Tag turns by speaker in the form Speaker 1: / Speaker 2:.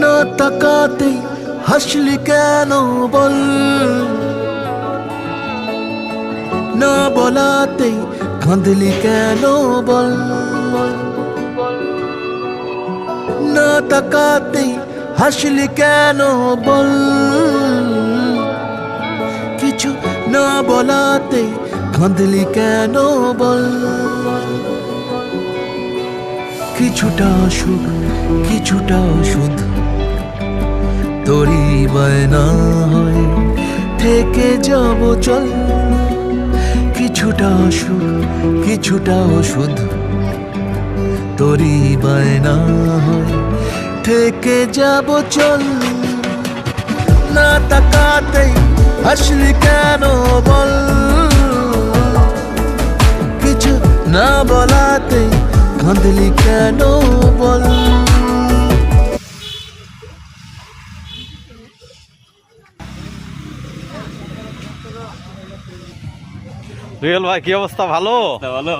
Speaker 1: না তাকাতেই হাসলি কেন বল, না বলাতেই কাঁদলি কেন বল, না তাকাতেই হাসলি কেন বল, কিছু না বলাতেই কাঁদলি কেন বল। কিছুটা সুখ কিছুটা ওষুধ তোরই বায়না হয় থেকে যাব চল, কিছুটা সুখ কিছুটা ওষুধ তোরই বায়না হয় থেকে যাব চল। না তাকাতেই হাসলি কেন বল, কিছু না বলাতেই কাঁদলি কেন বল।
Speaker 2: রিয়েল ভাই কি অবস্থা? ভালো
Speaker 3: ভালো।